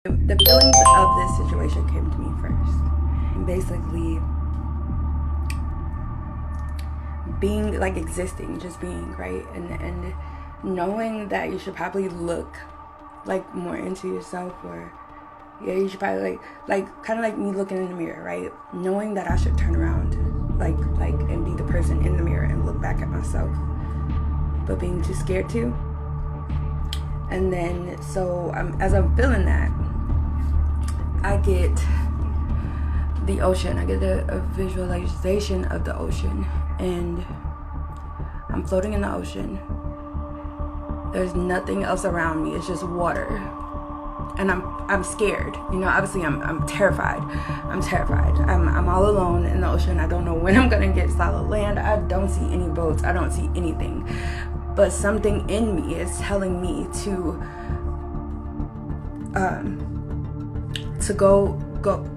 The feelings of this situation came to me first. Basically, being like existing, just being, right? And knowing that you should probably look like more into yourself, or yeah, you should probably like kind of like me looking in the mirror, right? Knowing that I should turn around like and be the person in the mirror and look back at myself, but being too scared to. And then so as I'm feeling that, I get the ocean. I get a visualization of the ocean, and I'm floating in the ocean. There's nothing else around me. It's just water, and I'm scared. You know, obviously I'm terrified. I'm all alone in the ocean. I don't know when I'm gonna get solid land. I don't see any boats. I don't see anything. But something in me is telling me to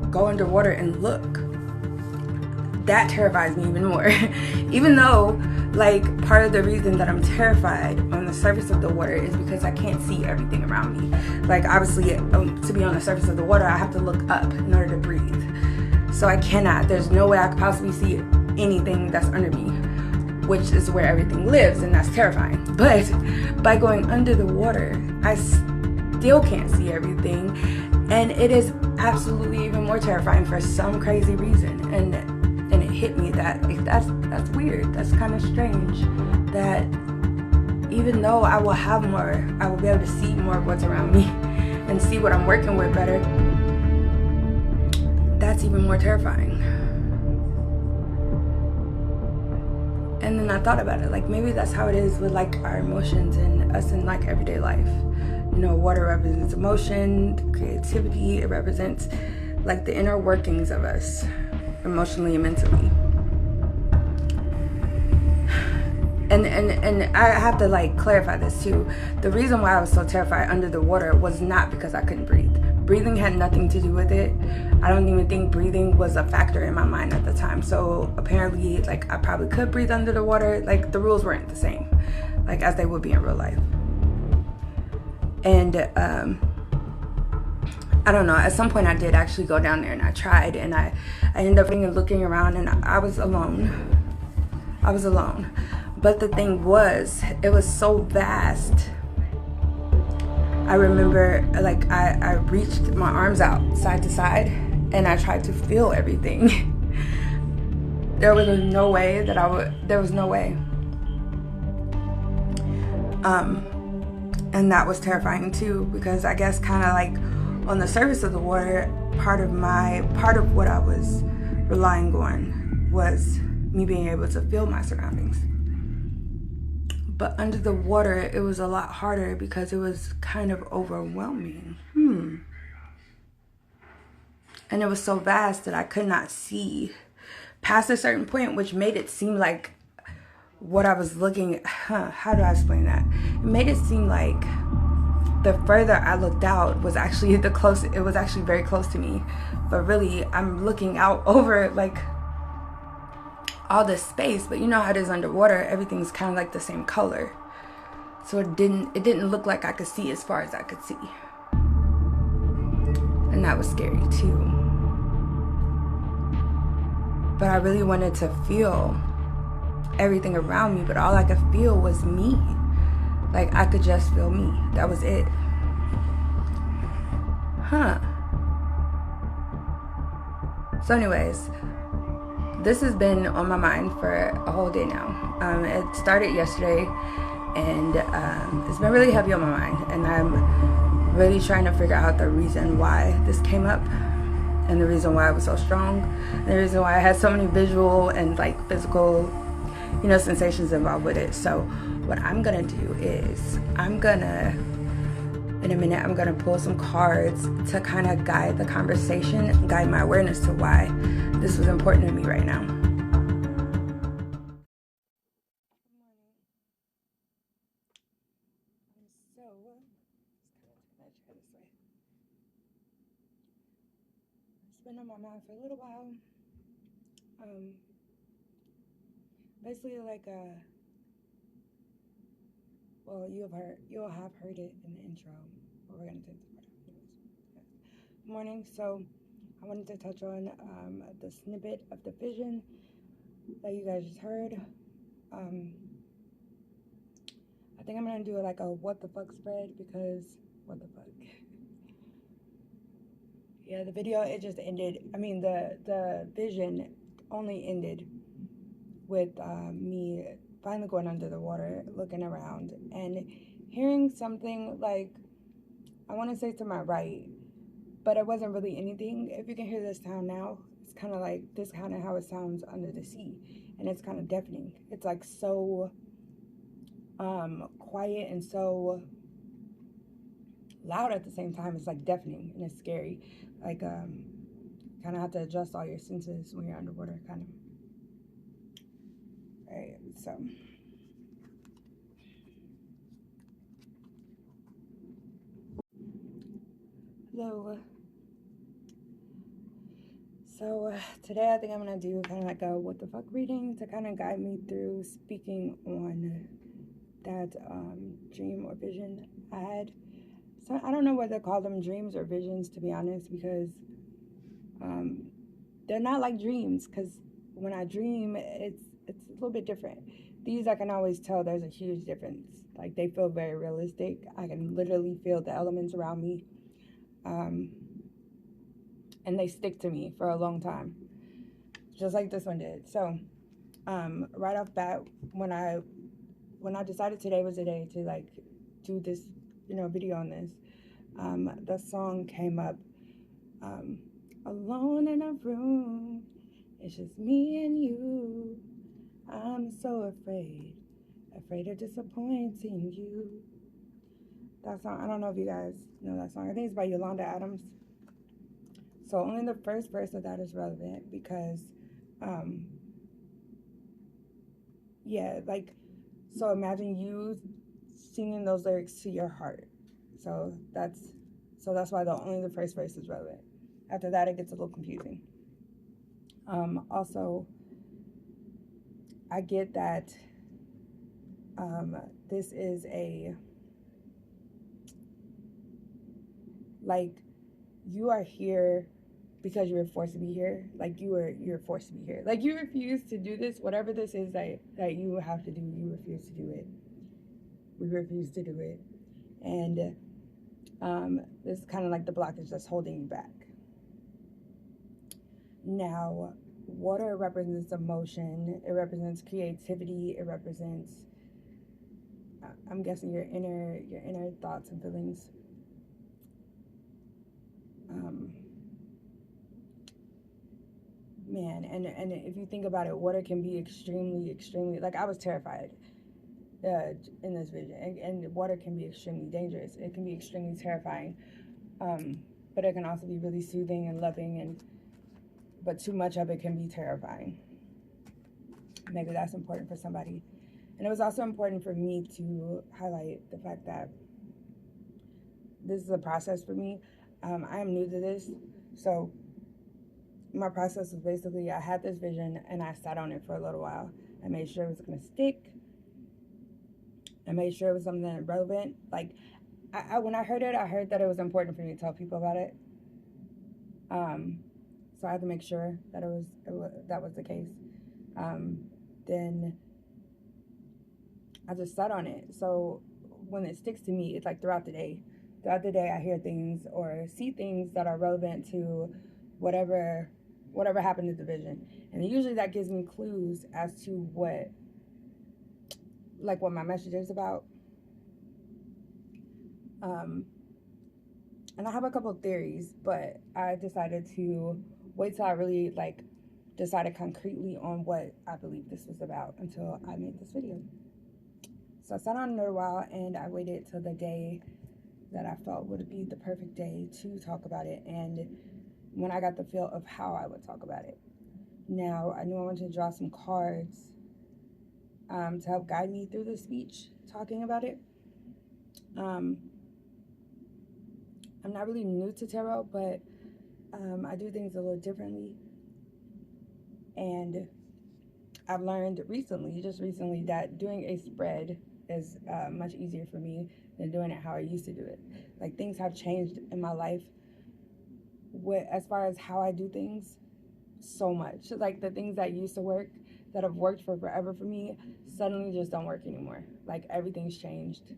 go underwater and look. That terrifies me even more. Even though, like, part of the reason that I'm terrified on the surface of the water is because I can't see everything around me. Like, obviously, to be on the surface of the water, I have to look up in order to breathe. So I cannot. There's no way I could possibly see anything that's under me, which is where everything lives, and that's terrifying. But by going under the water, I still can't see everything, and it is absolutely even more terrifying for some crazy reason. And it hit me that that's weird. That's kind of strange. That even though I will be able to see more of what's around me and see what I'm working with better. That's even more terrifying. And then I thought about it, like maybe that's how it is with like our emotions and us in like everyday life. You know, water represents emotion, creativity. It represents like the inner workings of us, emotionally and mentally. And I have to like clarify this too. The reason why I was so terrified under the water was not because I couldn't breathe. Breathing had nothing to do with it. I don't even think breathing was a factor in my mind at the time. So apparently, like, I probably could breathe under the water. Like, the rules weren't the same, like, as they would be in real life. And I don't know, at some point I did actually go down there and I tried, and I ended up looking around, and I was alone. But the thing was, it was so vast. I remember, like, I reached my arms out side to side, and I tried to feel everything. There was no way. And that was terrifying too, because I guess kind of like on the surface of the water, part of what I was relying on was me being able to feel my surroundings. But under the water, it was a lot harder because it was kind of overwhelming. And it was so vast that I could not see past a certain point, which made it seem like what I was looking at. How do I explain that? It made it seem like the further I looked out was actually it was actually very close to me. But really, I'm looking out over like all this space, but you know how it is underwater, everything's kind of like the same color. So it didn't look like I could see as far as I could see. And that was scary too. But I really wanted to feel everything around me, but all I could feel was me. Like, I could just feel me. That was it. So anyways, this has been on my mind for a whole day now. It started yesterday, and it's been really heavy on my mind, and I'm really trying to figure out the reason why this came up, and the reason why I was so strong, and the reason why I had so many visual and like physical, you know, sensations involved with it. So what I'm gonna do is in a minute, I'm gonna pull some cards to kind of guide the conversation, guide my awareness to why this was important to me right now. It's been on my mind for a little while. Basically, like well, you'll have heard it in the intro. But we're gonna take this part out. morning. So I wanted to touch on the snippet of the vision that you guys just heard. Um, I think I'm gonna do like a what the fuck spread, because what the fuck. Yeah, the video, it just ended. I mean, the vision only ended with me finally going under the water, looking around, and hearing something like, I want to say to my right, but it wasn't really anything. If you can hear this sound now, it's kind of like this, kind of how it sounds under the sea, and it's kind of deafening. It's like so quiet and so loud at the same time. It's like deafening and it's scary. Like kind of have to adjust all your senses when you're underwater, kind of. All right, hello. So today I think I'm gonna do kind of like a what the fuck reading to kind of guide me through speaking on that dream or vision I had. So I don't know whether to call them dreams or visions, to be honest, because um, they're not like dreams. Because when I dream, it's a little bit different. These, I can always tell there's a huge difference. Like, they feel very realistic. I can literally feel the elements around me, um, and they stick to me for a long time, just like this one did. So right off bat, when I decided today was the day to like do this, video on this, the song came up, um, alone in a room, it's just me and you. I'm so afraid of disappointing you. That song, I don't know if you guys know that song. I think it's by Yolanda Adams. So only the first verse of that is relevant because, um, yeah, like, so imagine you singing those lyrics to your heart. So that's why only the first verse is relevant. After that, it gets a little confusing. Also, I get that this is a, like, you are here because you were forced to be here. Like, you're forced to be here. Like, you refuse to do this, whatever this is that you have to do. You refuse to do it. We refuse to do it, and this is kind of like the blockage that's holding you back. Now, water represents emotion. It represents creativity. It represents, I'm guessing, your inner thoughts and feelings. Man, and if you think about it, water can be extremely, like, I was terrified in this vision, and water can be extremely dangerous. It can be extremely terrifying, but it can also be really soothing and loving, but too much of it can be terrifying. Maybe that's important for somebody. And it was also important for me to highlight the fact that this is a process for me. I am new to this, so my process was basically, I had this vision and I sat on it for a little while. I made sure it was going to stick. I made sure it was something relevant. Like, when I heard that it was important for me to tell people about it. So I had to make sure that that was the case. Then I just sat on it. So when it sticks to me, it's like throughout the day. Throughout the day, I hear things or see things that are relevant to whatever happened in the vision, and usually that gives me clues as to what my message is about. And I have a couple of theories, but I decided to wait till I really decided concretely on what I believe this was about until I made this video. So I sat on it a while, and I waited till the day that I felt would be the perfect day to talk about it, and when I got the feel of how I would talk about it. Now, I knew I wanted to draw some cards to help guide me through the speech talking about it. I'm not really new to tarot, but I do things a little differently. And I've learned just recently, that doing a spread is much easier for me than doing it how I used to do it. Like, things have changed in my life with as far as how I do things so much. Like the things that used to work, that have worked for forever for me, suddenly just don't work anymore. Like everything's changed,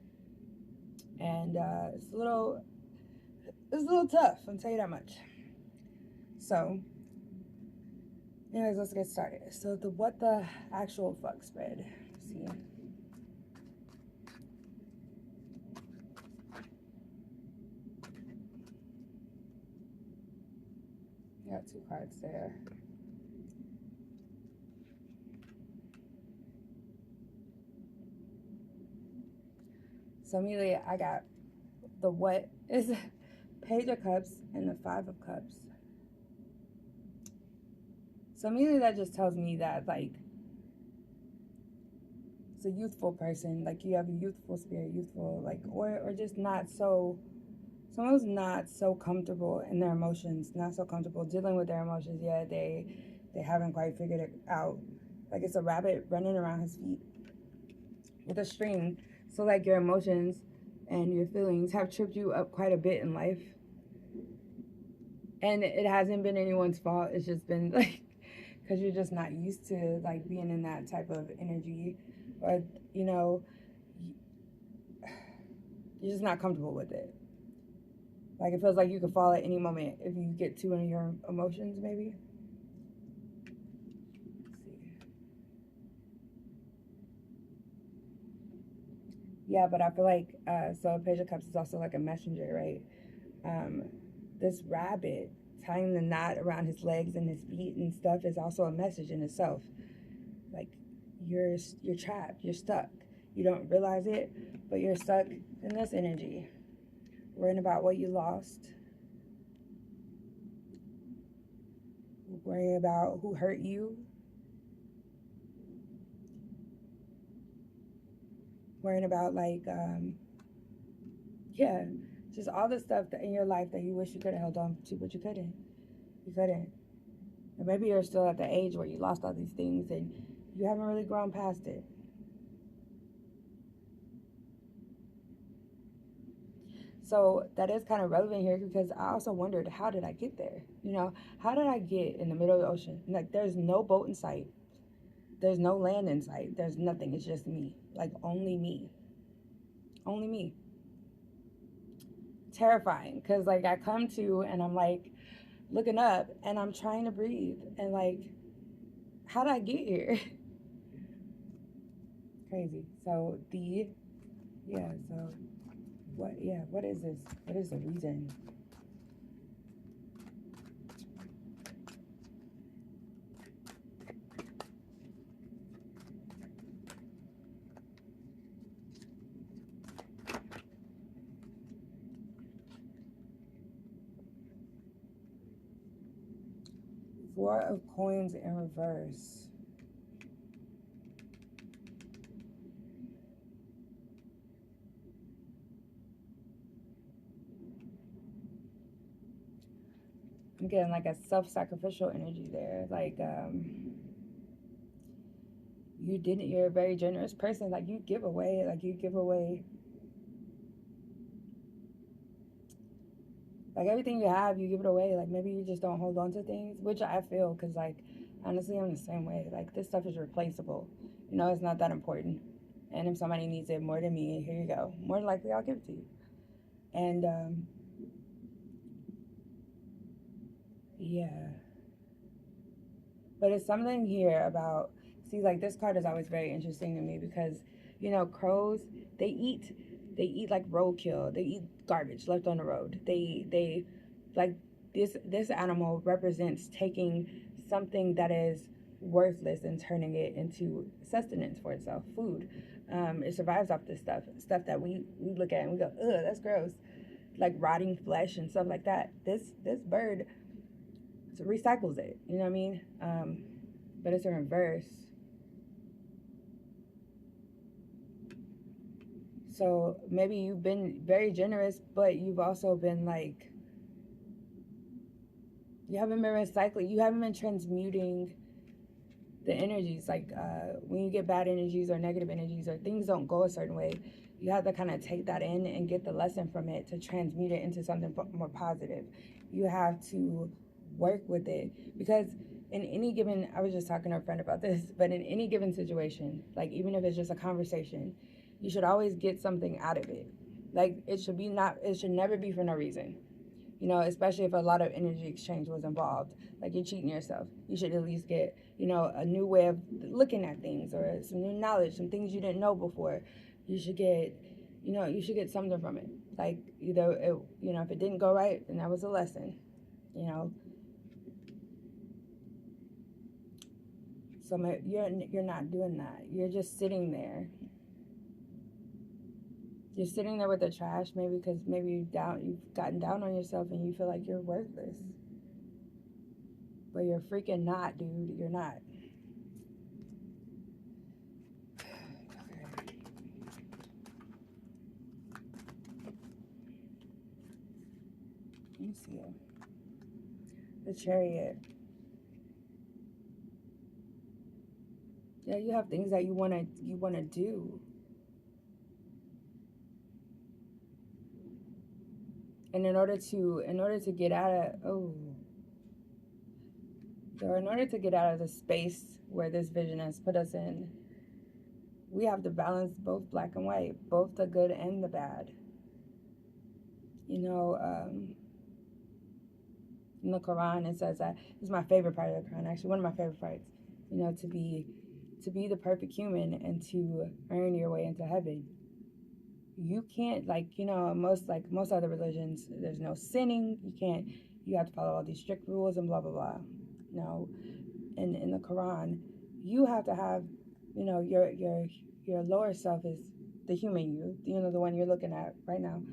and it's a little tough. I'll tell you that much. So, anyways, let's get started. So the what the actual fuck spread. Let's see. Got two cards there. So immediately I got the what is Page of Cups and the Five of Cups. So immediately that just tells me that like it's a youthful person, like you have a youthful spirit, youthful like or just not so someone who's not so comfortable in their emotions, not so comfortable dealing with their emotions. Yeah, they haven't quite figured it out. Like it's a rabbit running around his feet with a string. So like your emotions and your feelings have tripped you up quite a bit in life. And it hasn't been anyone's fault. It's just been like because you're just not used to like being in that type of energy, or you know, you're just not comfortable with it. Like it feels like you could fall at any moment if you get too into your emotions, maybe. Let's see. Yeah, but I feel like so Page of Cups is also like a messenger, right? Um, this rabbit tying the knot around his legs and his feet and stuff is also a message in itself. Like you're trapped, you're stuck. You don't realize it, but you're stuck in this energy, worrying about what you lost, worrying about who hurt you, worrying about like yeah, just all the stuff that in your life that you wish you could have held on to, but you couldn't. You couldn't. And maybe you're still at the age where you lost all these things and you haven't really grown past it. So that is kind of relevant here because I also wondered, how did I get there? You know, how did I get in the middle of the ocean? Like, there's no boat in sight, there's no land in sight, there's nothing. It's just me. Like, only me. Only me. Terrifying because, like, I come to and I'm like looking up and I'm trying to breathe and, like, how did I get here? Crazy. So, so what is this? What is the reason? Four of Coins in reverse. I'm getting like a self-sacrificial energy there. Like, you're a very generous person. Like you give away like everything you have, you give it away. Like maybe you just don't hold on to things, which I feel because like honestly, I'm the same way. Like this stuff is replaceable. You know, it's not that important. And if somebody needs it more than me, here you go. More than likely, I'll give it to you. And yeah, but it's something here about see like this card is always very interesting to me because you know crows they eat like roadkill, they eat garbage left on the road, they like this animal represents taking something that is worthless and turning it into sustenance for itself, food. It survives off this stuff that we look at and we go, ugh, that's gross, like rotting flesh and stuff like that. This bird recycles it. You know what I mean? But it's in reverse. So maybe you've been very generous, but you've also been like you haven't been recycling. You haven't been transmuting the energies. Like when you get bad energies or negative energies or things don't go a certain way, you have to kind of take that in and get the lesson from it to transmute it into something more positive. You have to work with it because in any given, I was just talking to a friend about this, but in any given situation, like even if it's just a conversation, you should always get something out of it. Like it should never be for no reason. Especially if a lot of energy exchange was involved, like you're cheating yourself. You should at least get, a new way of looking at things or some new knowledge, some things you didn't know before. You should get, you should get something from it. Like either, if it didn't go right, then that was a lesson, you know. So you're not doing that. You're just sitting there. You're sitting there with the trash, maybe because maybe you've gotten down on yourself and you feel like you're worthless. But you're freaking not, dude. You're not. Let me see it. The Chariot. Yeah, you have things that you wanna do. And in order to get out of in order to get out of the space where this vision has put us in, we have to balance both black and white, both the good and the bad. You know, in the Quran it says that this is my favorite part of the Quran, actually one of my favorite parts. To be the perfect human and to earn your way into heaven. You can't, most other religions, there's no sinning. You have to follow all these strict rules and blah blah blah. No, in the Quran, you have to have, your lower self is the human the one you're looking at right now,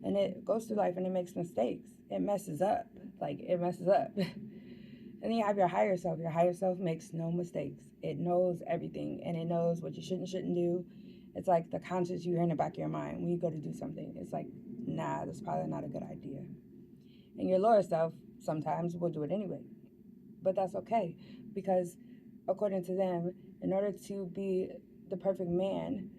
and it goes through life and it makes mistakes. It messes up, it messes up. And then you have your higher self. Your higher self makes no mistakes. It knows everything and it knows what you shouldn't do. It's like the conscience you hear in the back of your mind when you go to do something. It's like, nah, that's probably not a good idea. And your lower self sometimes will do it anyway. But that's okay because according to them, in order to be the perfect man,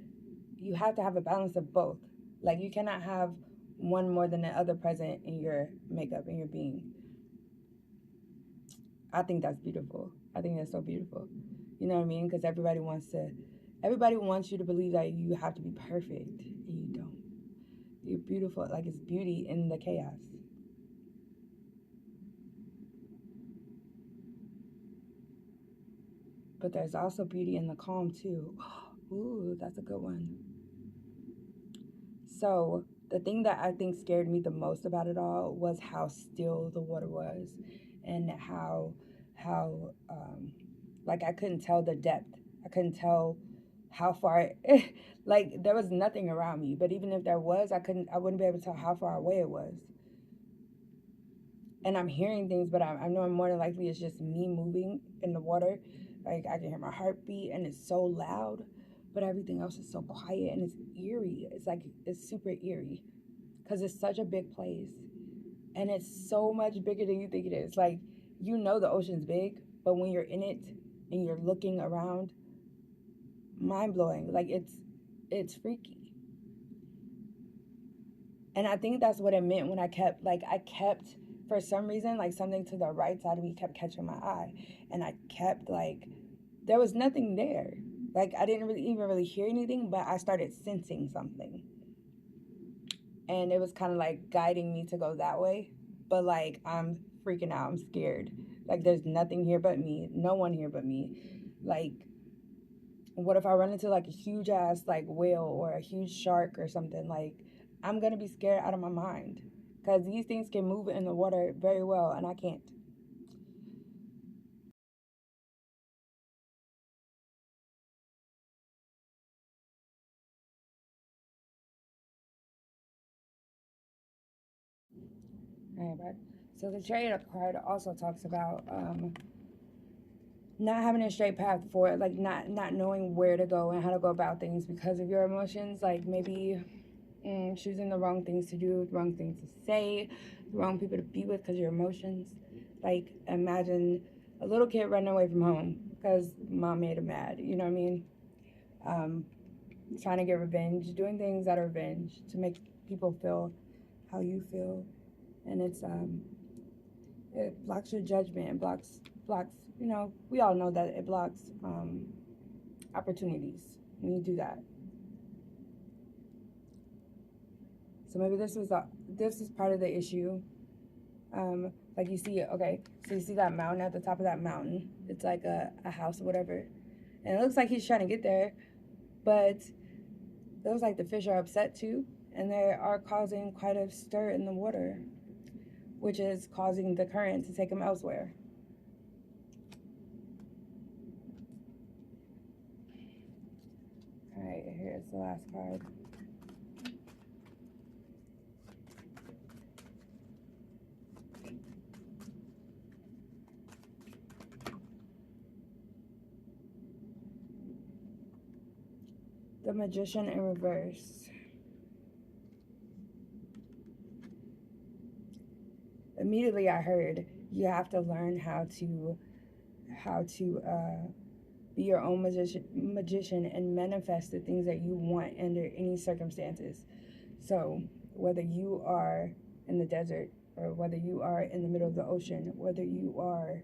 you have to have a balance of both. Like you cannot have one more than the other present in your makeup, in your being. I think that's beautiful. I think that's so beautiful. You know what I mean? Because everybody wants you to believe that you have to be perfect, and you don't. You're beautiful. Like it's beauty in the chaos. But there's also beauty in the calm too. Ooh, that's a good one. So the thing that I think scared me the most about it all was how still the water was, and how like I couldn't tell the depth. I couldn't tell how far. Like there was nothing around me, but even if there was, I wouldn't be able to tell how far away it was. And I'm hearing things, but I know more than likely it's just me moving in the water. Like I can hear my heartbeat, and it's so loud, but everything else is so quiet and it's eerie. It's super eerie because it's such a big place, and it's so much bigger than you think it is. Like the ocean's big, but when you're in it and you're looking around, mind blowing. Like it's freaky. And I think that's what it meant when I kept for some reason like something to the right side of me kept catching my eye, and I kept like there was nothing there. Like I didn't really even really hear anything, but I started sensing something, and it was kind of like guiding me to go that way. But like I'm freaking out. I'm scared. Like there's nothing here but me. No one here but me. Like what if I run into like a huge ass like whale or a huge shark or something? Like I'm gonna be scared out of my mind because these things can move in the water very well, and I can't. All right, bud. So the chariot card also talks about not having a straight path forward, like not knowing where to go and how to go about things because of your emotions. Like maybe choosing the wrong things to do, the wrong things to say, the wrong people to be with because of your emotions. Like imagine a little kid running away from home. because mom made him mad. You know what I mean? Um, Trying to get revenge, doing things out of revenge to make people feel how you feel, and it blocks your judgment. It blocks. You know, we all know that it blocks opportunities when you do that. So maybe this is part of the issue. Like you see, okay, so you see that mountain at the top of that mountain. It's like a house or whatever, and it looks like he's trying to get there, but it looks like the fish are upset too, and they are causing quite a stir in the water, which is causing the current to take him elsewhere. All right, here's the last card. The Magician in reverse. Immediately I heard you have to learn how to be your own magician and manifest the things that you want under any circumstances. So whether you are in the desert or whether you are in the middle of the ocean, whether you are,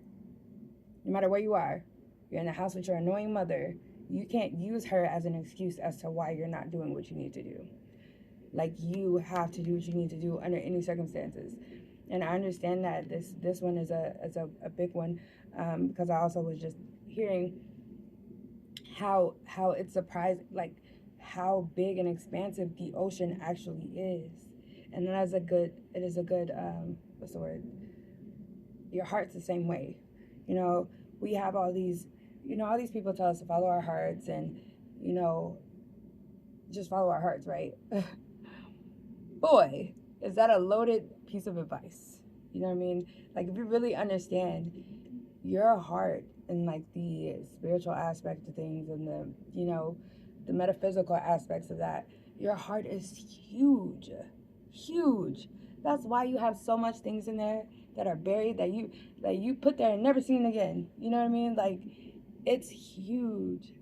no matter where you are, you're in the house with your annoying mother, you can't use her as an excuse as to why you're not doing what you need to do. Like, you have to do what you need to do under any circumstances. And I understand that this one is a big one, because I also was just hearing how it's surprised, like how big and expansive the ocean actually is. And that is it is a good what's the word, your heart's the same way. You know, we have all these, all these people tell us to follow our hearts, and you know just follow our hearts, right? Boy, is that a loaded piece of advice. You know what I mean? Like, if you really understand your heart and like the spiritual aspect of things, and the metaphysical aspects of that, your heart is huge, huge. That's why you have so much things in there that are buried, that you put there and never seen again. You know what I mean? Like, it's huge.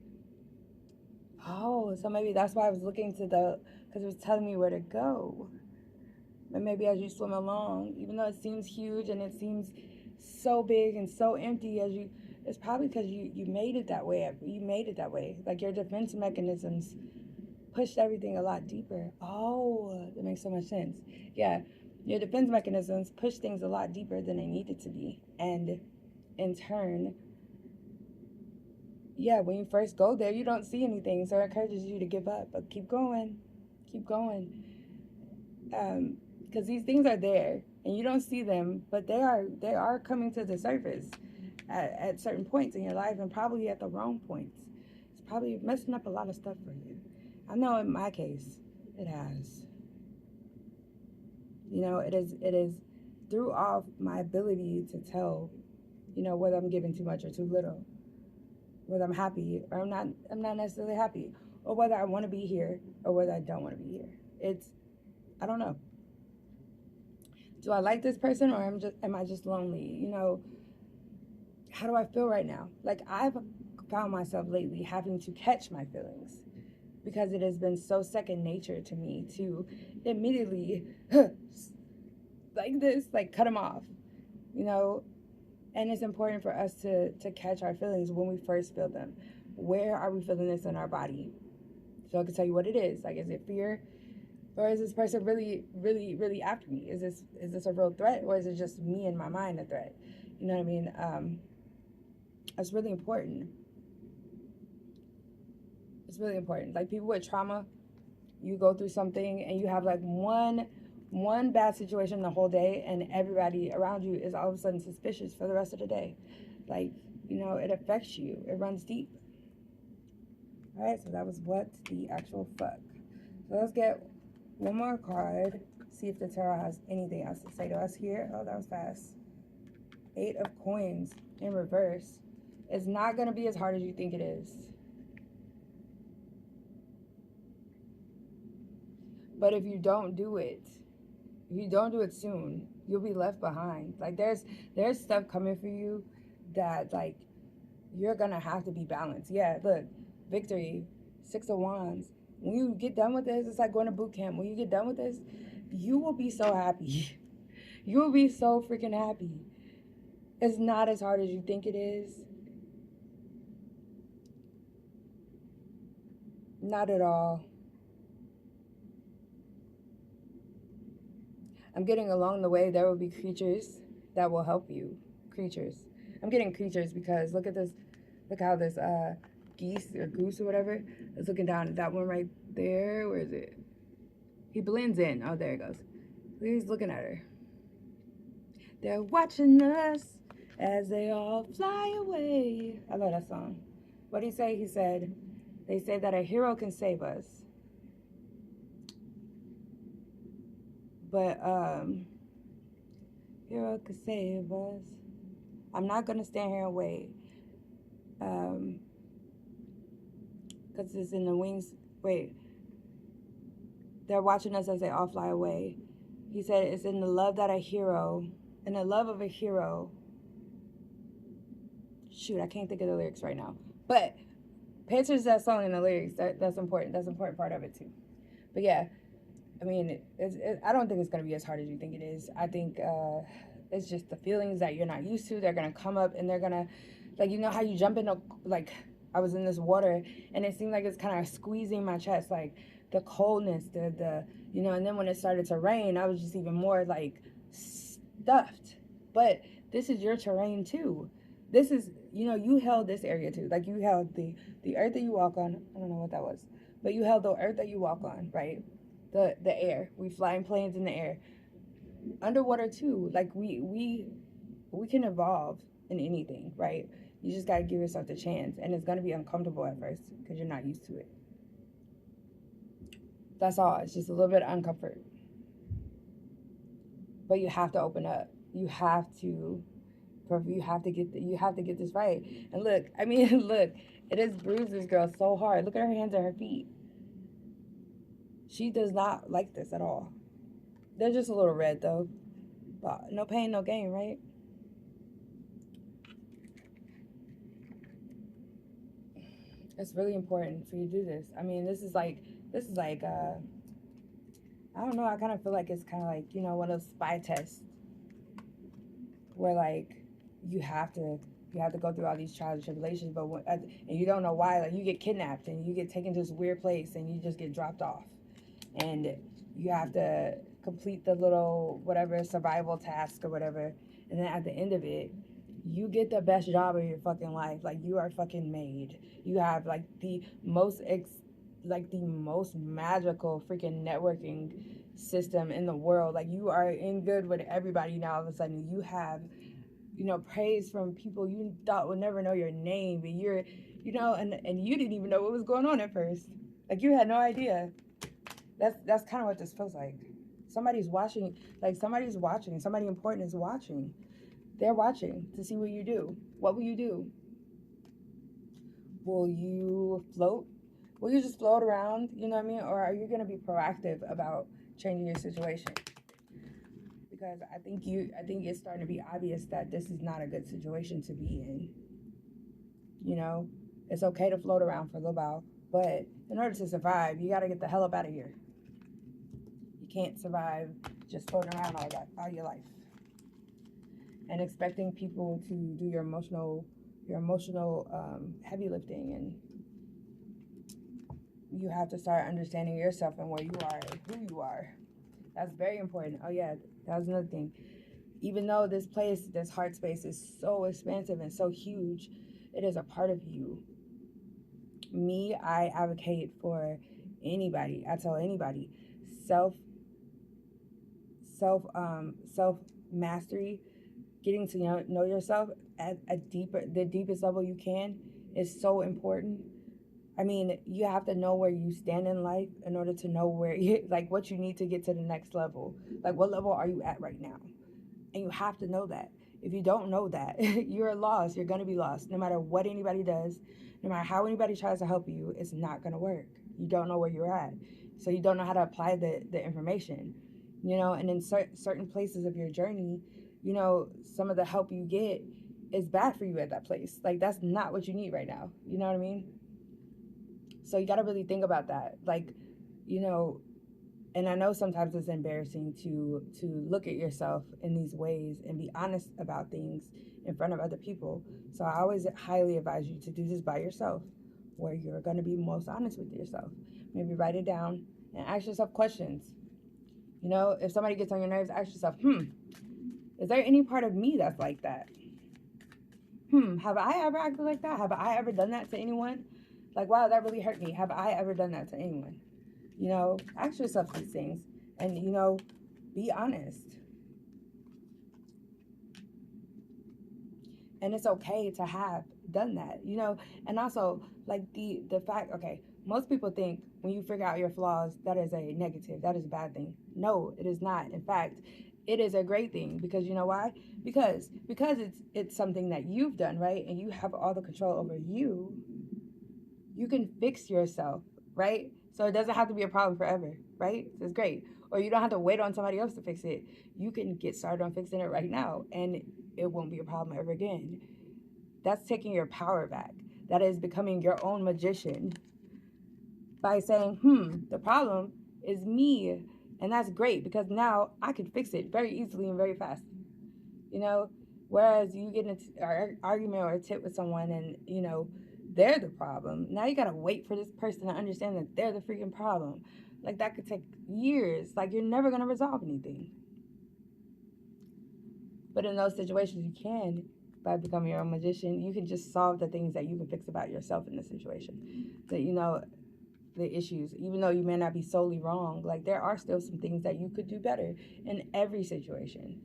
Oh, so maybe that's why I was looking to because it was telling me where to go. And maybe as you swim along, even though it seems huge and it seems so big and so empty, it's probably because you made it that way. You made it that way. Like, your defense mechanisms pushed everything a lot deeper. Oh, that makes so much sense. Yeah, your defense mechanisms push things a lot deeper than they needed to be. And in turn, yeah, when you first go there, you don't see anything. So it encourages you to give up. But keep going. Keep going. Because these things are there and you don't see them, but they are coming to the surface at certain points in your life, and probably at the wrong points. It's probably messing up a lot of stuff for you. I know in my case it has. It is threw off my ability to tell, whether I'm giving too much or too little, whether I'm happy or I'm not necessarily happy, or whether I want to be here or whether I don't want to be here. I don't know. Do I like this person, or am I just lonely? How do I feel right now? Like, I've found myself lately having to catch my feelings, because it has been so second nature to me to immediately like this, like, cut them off, you know. And it's important for us to catch our feelings when we first feel them. Where are we feeling this in our body? So I can tell you what it is. Like, is it fear? Or is this person really, really, really after me? Is this a real threat, or is it just me in my mind a threat? You know what I mean? It's really important. It's really important. Like, people with trauma, you go through something and you have like one bad situation the whole day, and everybody around you is all of a sudden suspicious for the rest of the day. Like, it affects you. It runs deep. All right, so that was what the actual fuck. So let's get one more card. See if the tarot has anything else to say to us here. Oh, that was fast. 8 of Coins in reverse. It's not going to be as hard as you think it is. But if you don't do it soon, you'll be left behind. Like, there's stuff coming for you that, like, you're gonna have to be balanced. Yeah, look, victory, Six of Wands. When you get done with this, it's like going to boot camp. When you get done with this, you will be so happy. You will be so freaking happy. It's not as hard as you think it is. Not at all. I'm getting along the way, there will be creatures that will help you. Creatures. I'm getting creatures because look at this. Look how this geese or goose or whatever is looking down at that one right there. Where is it? He blends in. Oh, there he goes. He's looking at her. They're watching us as they all fly away. I love that song. What did he say? He said, they say that a hero can save us. But hero could save us. I'm not gonna stand here and wait. Because it's in the wings. Wait. They're watching us as they all fly away. He said it's in the love that a hero, in the love of a hero. Shoot, I can't think of the lyrics right now. But pay attention to that song and the lyrics. That's important. That's an important part of it too. But yeah, I mean, I don't think it's going to be as hard as you think it is. I think it's just the feelings that you're not used to. They're going to come up and they're going to, like, you know how you jump in, like, I was in this water and it seemed like it's kind of squeezing my chest, like the coldness, you know, and then when it started to rain, I was just even more like stuffed. But this is your terrain too. This is, you know, you held this area too. Like you held the earth that you walk on. I don't know what that was, but you held the earth that you walk on, right? The air. We fly in planes in the air. Underwater too. Like we can evolve in anything, right? You just got to give yourself the chance, and it's going to be uncomfortable at first because you're not used to it. That's all. It's just a little bit of uncomfort. But you have to open up. You have to get this right. And look, I mean, look, it has bruised this girl so hard. Look at her hands and her feet. She does not like this at all. They're just a little red though. But no pain, no gain, right? It's really important for you to do this. I mean, this is like I don't know, I kind of feel like it's kind of like, you know, one of those spy tests where like you have to go through all these trials and tribulations, but and you don't know why, like you get kidnapped and you get taken to this weird place and you just get dropped off, and you have to complete the little whatever survival task or whatever, and then at the end of it, you get the best job of your fucking life. Like you are fucking made. You have like the most like the most magical freaking networking system in the world. Like you are in good with everybody now. All of a sudden, you have, you know, praise from people you thought would never know your name, and you're, you know, and you didn't even know what was going on at first. Like you had no idea. That's kind of what this feels like. Somebody's watching. Like somebody's watching. Somebody important is watching. They're watching to see what you do. What will you do? Will you float? Will you just float around? You know what I mean? Or are you going to be proactive about changing your situation? Because I think it's starting to be obvious that this is not a good situation to be in. You know, it's okay to float around for a little while, but in order to survive, you got to get the hell up out of here. You can't survive just floating around all your life and expecting people to do your emotional heavy lifting, and you have to start understanding yourself and where you are and who you are. That's very important. Oh yeah, that was another thing. Even though this place, this heart space is so expansive and so huge, it is a part of you. Me, I advocate for anybody. I tell anybody, self self mastery, getting to know yourself at the deepest level you can is so important. I mean, you have to know where you stand in life in order to know where like what you need to get to the next level. Like what level are you at right now? And you have to know that. If you don't know that, you're lost. You're going to be lost. No matter what anybody does, no matter how anybody tries to help you, it's not going to work. You don't know where you're at. So you don't know how to apply the information, you know, and in certain places of your journey, you know, some of the help you get is bad for you at that place. Like, that's not what you need right now. You know what I mean? So you got to really think about that. Like, you know, and I know sometimes it's embarrassing to look at yourself in these ways and be honest about things in front of other people. So I always highly advise you to do this by yourself, where you're going to be most honest with yourself. Maybe write it down and ask yourself questions. You know, if somebody gets on your nerves, ask yourself, is there any part of me that's like that? Have I ever acted like that? Have I ever done that to anyone? Like, wow, that really hurt me. Have I ever done that to anyone? You know, ask yourself these things and, you know, be honest. And it's okay to have done that, you know. And also, like, the fact, okay, most people think when you figure out your flaws, that is a negative, that is a bad thing. No, it is not. In fact, it is a great thing, because you know why? Because it's something that you've done, right? And you have all the control over you. You can fix yourself, right? So it doesn't have to be a problem forever, right? So it's great. Or you don't have to wait on somebody else to fix it. You can get started on fixing it right now, and it won't be a problem ever again. That's taking your power back. That is becoming your own magician by saying, the problem is me. And that's great, because now I can fix it very easily and very fast. You know, whereas you get into an argument or a tip with someone and, you know, they're the problem. Now you got to wait for this person to understand that they're the freaking problem. Like, that could take years. Like, you're never going to resolve anything. But in those situations, you can, by becoming your own magician, you can just solve the things that you can fix about yourself in the situation. That, you know, the issues, even though you may not be solely wrong, like, there are still some things that you could do better in every situation.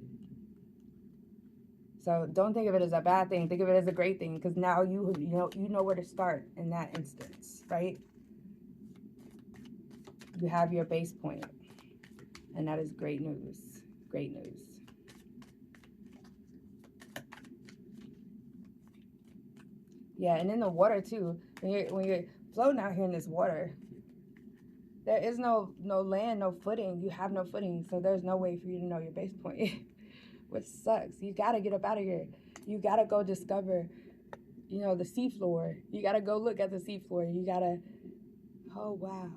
So don't think of it as a bad thing. Think of it as a great thing, because now you know where to start in that instance, right? You have your base point, and that is great news. Great news. Yeah, and in the water too. When you're floating out here in this water, there is no land, no footing. You have no footing, so there's no way for you to know your base point, which sucks. You gotta get up out of here. You gotta go discover, you know, the seafloor. You gotta go look at the seafloor. You gotta. Oh wow,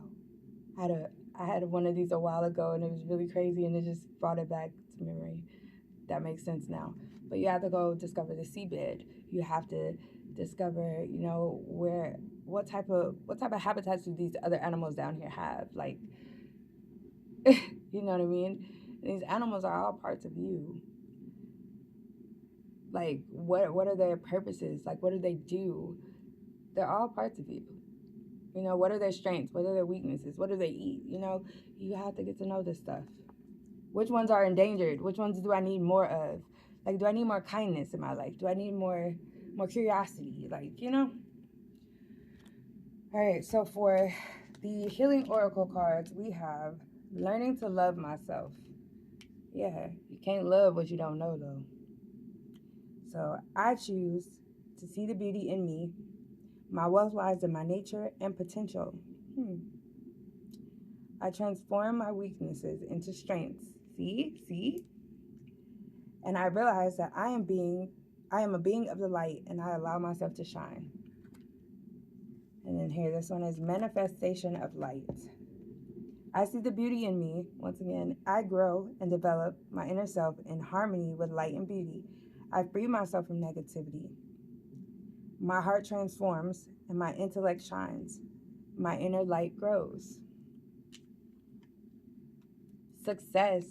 I had one of these a while ago, and it was really crazy, and it just brought it back to memory. That makes sense now. But you have to go discover the seabed. You have to discover, you know, what type of habitats do these other animals down here have? Like, you know what I mean? These animals are all parts of you. Like, what are their purposes? Like, what do they do? They're all parts of you. You know, what are their strengths? What are their weaknesses? What do they eat? You know, you have to get to know this stuff. Which ones are endangered? Which ones do I need more of? Like, do I need more kindness in my life? Do I need more curiosity? Like, you know? All right, so for the healing oracle cards, we have learning to love myself. Yeah, you can't love what you don't know, though. So I choose to see the beauty in me. My wealth lies in my nature and potential. I transform my weaknesses into strengths. See? And I realize that I am a being of the light, and I allow myself to shine. And then here, this one is manifestation of light. I see the beauty in me. Once again, I grow and develop my inner self in harmony with light and beauty. I free myself from negativity. My heart transforms and my intellect shines. My inner light grows. Success.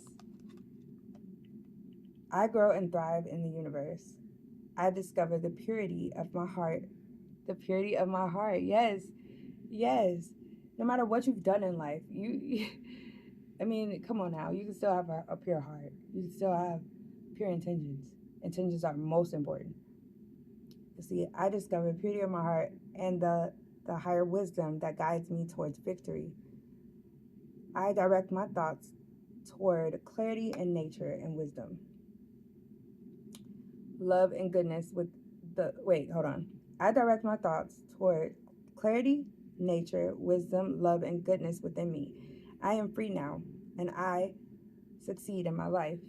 I grow and thrive in the universe. I discover the purity of my heart. The purity of my heart. Yes. No matter what you've done in life, I mean, come on now. You can still have a pure heart. You can still have pure intentions. Intentions are most important. See, I discover the purity of my heart and the higher wisdom that guides me towards victory. I direct my thoughts toward clarity and nature and wisdom. Love and goodness I direct my thoughts toward clarity, nature, wisdom, love, and goodness within me. I am free now, and I succeed in my life.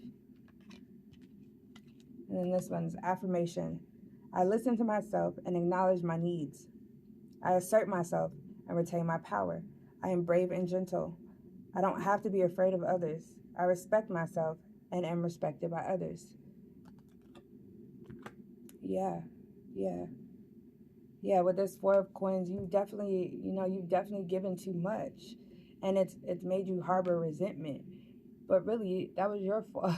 And then this one's affirmation. I listen to myself and acknowledge my needs. I assert myself and retain my power. I am brave and gentle. I don't have to be afraid of others. I respect myself and am respected by others. Yeah, yeah, yeah. With this four of coins, you definitely, you've definitely given too much, and it's made you harbor resentment. But really, that was your fault.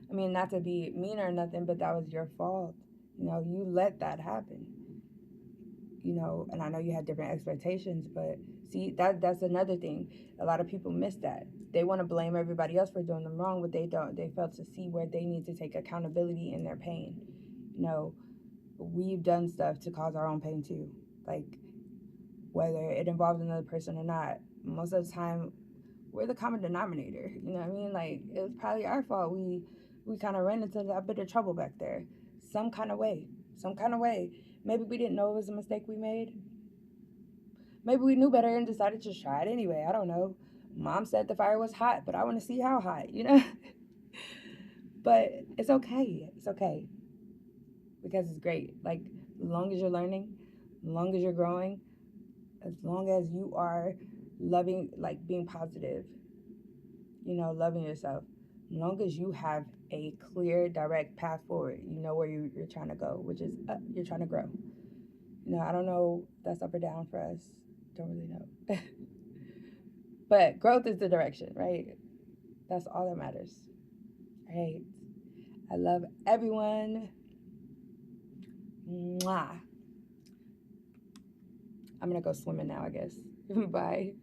I mean, not to be mean or nothing, but that was your fault. You let that happen. And I know you had different expectations, but see, that's another thing. A lot of people miss that. They want to blame everybody else for doing them wrong, but they don't. They fail to see where they need to take accountability in their pain. You know, we've done stuff to cause our own pain too. Like, whether it involves another person or not, most of the time we're the common denominator. You know what I mean? Like, it was probably our fault. We kind of ran into that bit of trouble back there, some kind of way, some kind of way. Maybe we didn't know it was a mistake we made. Maybe we knew better and decided to try it anyway. I don't know. Mom said the fire was hot, but I want to see how hot. But it's okay. It's okay because it's great. Like, as long as you're learning, as long as you're growing, as long as you are loving, like being positive, loving yourself, as long as you have a clear, direct path forward, you know where you're trying to go, which is up, you're trying to grow. I don't know if that's up or down for us. Don't really know. But growth is the direction, right? That's all that matters. All right. I love everyone. Mwah. I'm going to go swimming now, I guess. Bye.